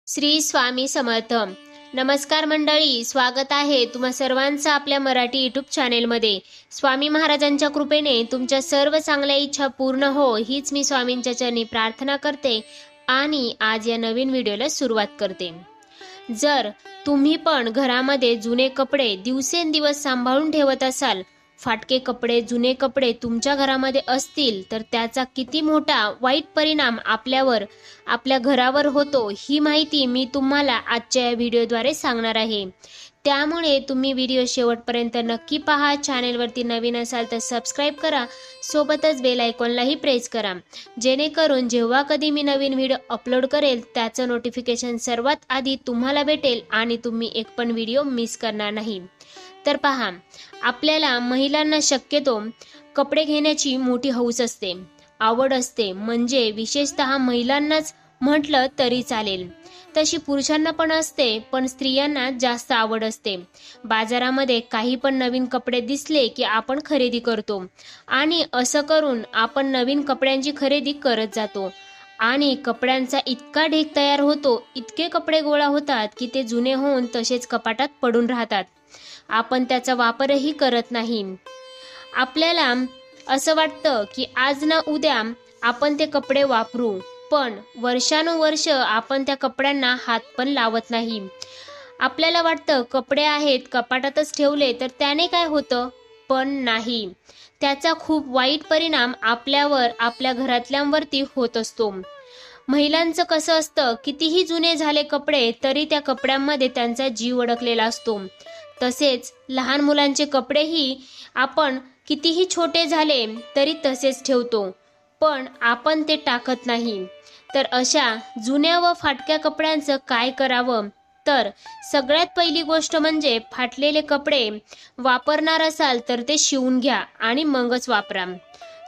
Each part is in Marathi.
श्री स्वामी समर्थ. नमस्कार मंडळी, स्वागत आहे तुम्हा सर्वांचं आपल्या मराठी यूट्यूब चॅनेलमध्ये. स्वामी महाराजांच्या कृपेने तुमच्या सर्व चांगल्या इच्छा पूर्ण हो हीच मी स्वामींच्या चरणी प्रार्थना करते आणि आज या नवीन व्हिडिओला सुरुवात करते. जर तुम्ही पण घरामध्ये जुने कपडे दिवसेंदिवस सांभाळून ठेवत असाल, फाटके कपडे, जुने कपडे तुमच्या घरामध्ये असतील तर त्याचा किती मोठा वाईट परिणाम आपल्यावर, आपल्या घरावर होतो ही माहिती मी तुम्हाला आजच्या या व्हिडिओद्वारे सांगणार आहे. त्यामुळे तुम्ही व्हिडिओ शेवटपर्यंत नक्की पहा. चॅनेलवरती नवीन असाल तर सबस्क्राईब करा, सोबतच बेल आयकॉनलाही प्रेस करा, जेणेकरून जेव्हा कधी मी नवीन व्हिडिओ अपलोड करेल त्याचं नोटिफिकेशन सर्वात आधी तुम्हाला भेटेल आणि तुम्ही एक पण व्हिडिओ मिस करणार नाही. तर पहा, आपल्याला महिलांना शक्यतो कपडे घेण्याची मोठी हौस असते, आवड असते, म्हणजे विशेषतः महिलांनाच म्हटलं तरी चालेल. तशी पुरुषांना पण असते, पण स्त्रियांना जास्त आवड असते. बाजारामध्ये काही पण नवीन कपडे दिसले की आपण खरेदी करतो आणि असं करून आपण नवीन कपड्यांची खरेदी करत जातो आणि कपड्यांचा इतका ढीग तयार होतो, इतके कपडे गोळा होतात की ते जुने होऊन तसेच कपाटात पडून राहतात. आपण त्याचा वापरही करत नाही. आपल्याला असं वाटतं की आज ना उद्या आपण ते कपडे वापरू, पण वर्षानुवर्ष आपण त्या कपड्यांना हात पण लावत नाही. आपल्याला वाटतं कपडे आहेत कपाटातच ठेवले तर त्याने काय होतं, पण नाही. त्याचा खूप वाईट परिणाम आपल्यावर, आपल्या घरातल्यांवरती होत असतो. महिलांचं कसं असतं, कितीही जुने झाले कपडे तरी त्या कपड्यांमध्ये त्यांचा जीव अडकलेला असतो. तसेच लहान मुलांचे कपडेही आपण कितीही छोटे झाले तरी तसेच ठेवतो, पण आपण ते टाकत नाही. तर अशा जुन्या व फाटक्या कपड्यांचं काय करावं, तर सगळ्यात पहिली गोष्ट म्हणजे फाटलेले कपडे वापरणार असाल तर ते शिवून घ्या आणि मगच वापरा.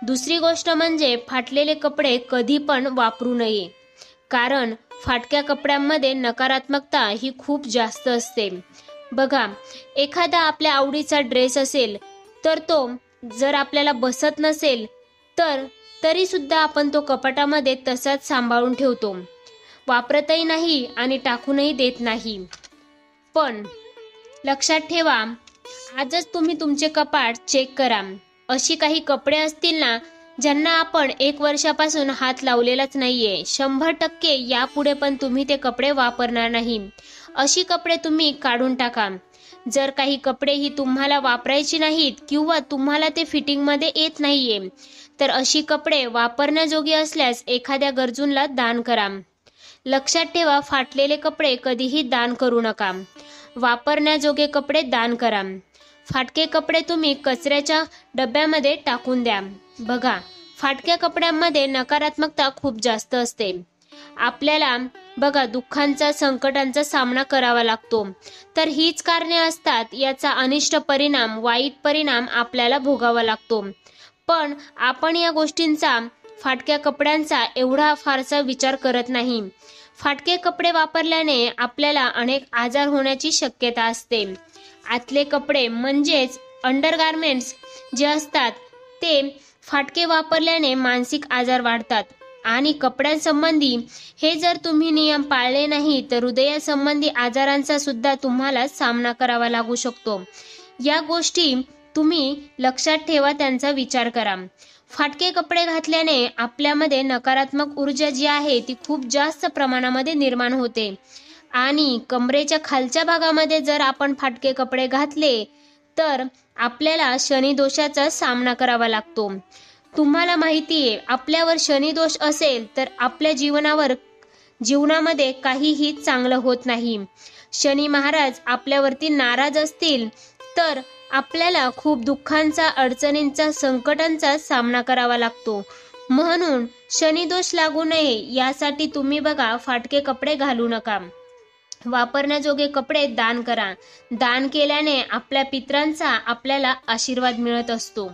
दुसरी गोष्ट म्हणजे फाटलेले कपडे कधी पण वापरू नये, कारण फाटक्या कपड्यांमध्ये नकारात्मकता ही खूप जास्त असते. बघा, एखादा आपल्या आवडीचा ड्रेस असेल तर तो जर आपल्याला बसत नसेल तर तरी सुद्धा आपण तो कपाटामध्ये तसाच सांभाळून ठेवतो, वापरतही नाही आणि टाकूनही देत नाही. पण लक्षात ठेवा, आजच तुम्ही तुमचे कपाट चेक करा. अशी काही कपडे असतील ना ज्यांना आपण 1 वर्षापासून हात लावलेलाच नाहीये, 100% यापुढे पण तुम्ही ते कपडे वापरणार नाही. अशी कपडे तुम्ही काढून टाका. जर काही कपडे ही तुम्हाला वापरायची नाहीत किंवा तुम्हाला ते फिटिंगमध्ये येत नाहीये तर अशी कपडे वापरण्याजोगी असल्यास एखाद्या गरजूंना दान करा. लक्षात ठेवा, फाटलेले कपडे कधीही दान करू नका. वापरण्याजोगे कपडे दान करा. फाटके कपडे तुम्ही कचऱ्याच्या डब्यामध्ये टाकून द्या. बघा, फाटक्या कपड्यांमध्ये नकारात्मकता खूप जास्त असते. आपल्याला बघा दुःखांचा, संकटांचा सामना करावा लागतो, तर हीच कारणे असतात. याचा अनिष्ट परिणाम, वाईट परिणाम आपल्याला भोगावा लागतो. पण आपण या गोष्टींचा, फाटक्या कपड्यांचा एवढा फारसा विचार करत नाही. फाटके कपडे वापरल्याने आपल्याला अनेक आजार होण्याची शक्यता असते. आतले कपडे म्हणजेच अंडरगार्मेंट्स जे असतात ते फाटके वापरल्याने मानसिक आजार वाढतात आणि कपड्यांसंबंधी हे जर तुम्ही नियम पाळले नाही तर हृदयासंबंधी आजारांचा सुद्धा तुम्हाला सामना करावा लागू शकतो. या गोष्टी तुम्ही लक्षात ठेवा, त्यांचा विचार करा. फाटके कपडे घातल्याने आपल्यामध्ये नकारात्मक ऊर्जा जी आहे ती खूप जास्त प्रमाणामध्ये निर्माण होते आणि कमरेच्या खालच्या भागामध्ये जर आपण फाटके कपडे घातले तर आपल्याला शनिदोषाचा सामना करावा लागतो. तुम्हाला माहिती आहे, आपल्यावर शनिदोष असेल तर आपल्या जीवनामध्ये काहीही चांगलं होत नाही. शनी महाराज आपल्यावरती नाराज असतील तर आपल्याला खूप दुःखांचा, अडचणींचा, संकटांचा सामना करावा लागतो. म्हणून शनिदोष लागू नये यासाठी तुम्ही बघा फाटके कपडे घालू नका. वापरण्याजोगे कपडे दान करा. दान केल्याने आपल्या पितरांचा आपल्याला आशीर्वाद मिळत असतो.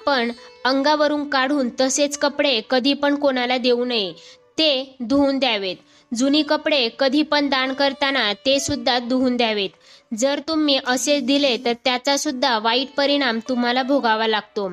पण अंगावरून काढून तसेच कपडे कधी पण कोणाला देऊ नये, ते धुवून द्यावेत. जुनी कपडे कधी पण दान करताना ते सुद्धा धुवून द्यावेत. जर तुम्ही असे दिले तर त्याचा सुद्धा वाईट परिणाम तुम्हाला भोगावा लागतो.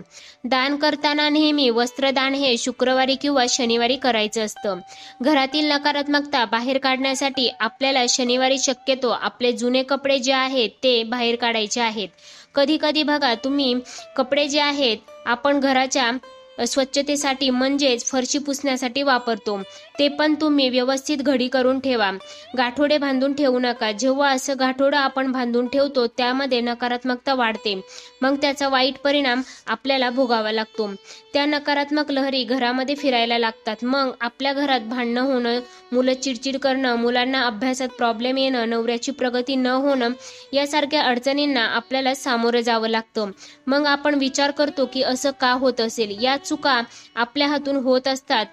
दान करताना नेहमी वस्त्रदान हे शुक्रवारी किंवा शनिवारी करायचं असतं. घरातील नकारात्मकता बाहेर काढण्यासाठी आपल्याला शनिवारी शक्यतो आपले जुने कपडे जे आहेत ते बाहेर काढायचे आहेत. कधी कधी बघा, तुम्ही कपडे जे आहेत आपण घराच्या स्वच्छतेसाठी म्हणजेच फरशी पुसण्यासाठी वापरतो, ते पण तुम्ही व्यवस्थित घडी करून ठेवा. गाठोडे बांधून ठेवू नका. जेव्हा असं गाठोडं आपण बांधून ठेवतो त्यामध्ये नकारात्मकता वाढते, मग त्याचा वाईट परिणाम आपल्याला भोगावा लागतो. त्या नकारात्मक लहरी घरामध्ये फिरायला लागतात. मग आपल्या घरात भांडणं होणं, मुलं चिडचिड करणं, मुलांना अभ्यासात प्रॉब्लेम येणं, नवऱ्याची प्रगती न होणं यासारख्या अडचणींना आपल्याला सामोरं जावं लागतं. मग आपण विचार करतो की असं का होत असेल. या चुका आपल्या हातून होत असतात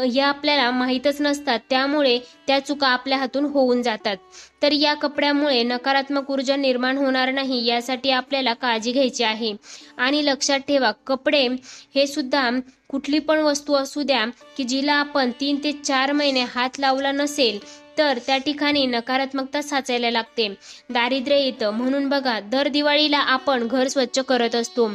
या आपल्याला माहीतच नसतात, त्यामुळे त्या चुका आपल्या हातून होऊन जातात. तर या कपड्यामुळे नकारात्मक ऊर्जा निर्माण होणार नाही यासाठी आपल्याला काळजी घ्यायची आहे. आणि लक्षात ठेवा, कपडे हे सुद्धा कुठली पण वस्तू असू द्या की जिला आपण 3 ते 4 महिने हात लावला नसेल तर त्या ठिकाणी नकारात्मकता साचायला लागते, दारिद्र्य येतं. म्हणून बघा, दर दिवाळीला आपण घर स्वच्छ करत असतो,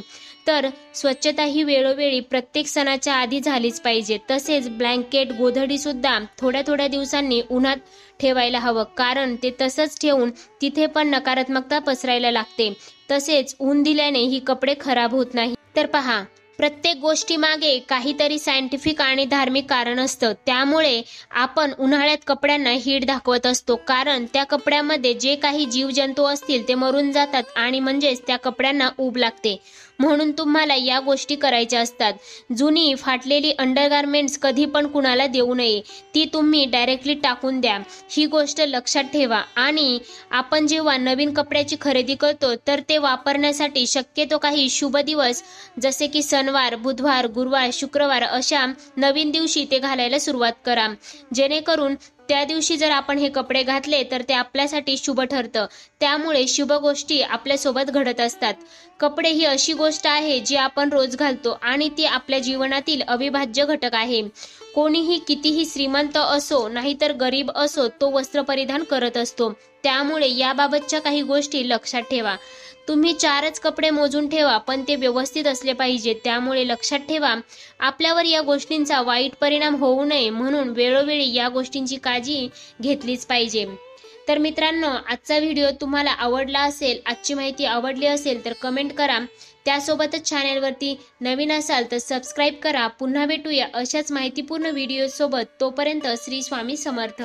तर स्वच्छता ही वेळोवेळी प्रत्येक सणाच्या आधी झालीच पाहिजे. तसेच ब्लँकेट, गोधडी सुद्धा थोड्या थोड्या दिवसांनी उन्हात ठेवायला हवं, कारण ते तसंच ठेवून तिथे पण नकारात्मकता पसरायला लागते. तसेच ऊन दिल्याने ही कपडे खराब होत नाही. तर पहा, प्रत्येक गोष्टी मागे काहीतरी सायंटिफिक आणि धार्मिक कारण असतं. त्यामुळे आपण उन्हाळ्यात कपड्यांना हीट दाखवत असतो, कारण त्या कपड्यामध्ये जे काही जीवजंतू असतील ते मरून जातात आणि म्हणजेच त्या कपड्यांना ऊब लागते. म्हणून तुम्हाला या गोष्टी करायच्या असतात. जुनी फाटलेली अंडरगार्मेंट्स कधी पण कुणाला देऊ नये, ती तुम्ही डायरेक्टली टाकून द्या. ही गोष्ट लक्षात ठेवा. आणि आपण जेव्हा नवीन कपड्याची खरेदी करतो तर ते वापरण्यासाठी शक्यतो काही शुभ दिवस जसे की शनिवार, बुधवार, गुरुवार, शुक्रवार अशा नवीन दिवशी ते घालायला सुरुवात करा, जेणेकरून त्या दिवशी जर आपण हे कपडे घातले तर ते आपल्यासाठी शुभ ठरतं. त्यामुळे शुभ गोष्टी आपल्यासोबत घडत असतात. कपडे ही अशी गोष्ट आहे जी आपण रोज घालतो आणि ती आपल्या जीवनातील अविभाज्य घटक आहे. कोणीही कितीही श्रीमंत असो नाहीतर गरीब असो, तो वस्त्र परिधान करत असतो. त्यामुळे याबाबतच्या काही गोष्टी लक्षात ठेवा. तुम्ही 4च कपडे मोजून ठेवा, पण ते व्यवस्थित असले पाहिजे. त्यामुळे लक्षात ठेवा, आपल्यावर या गोष्टींचा वाईट परिणाम होऊ नये म्हणून वेळोवेळी या गोष्टींची काळजी घेतलीच पाहिजे. तर मित्रांनो, आजचा व्हिडिओ तुम्हाला आवडला असेल, आजची माहिती आवडली असेल तर कमेंट करा. त्यासोबतच चॅनलवरती नवीन असाल तर सबस्क्राईब करा. पुन्हा भेटूया अशाच माहितीपूर्ण व्हिडिओ सोबत. तोपर्यंत श्री स्वामी समर्थ.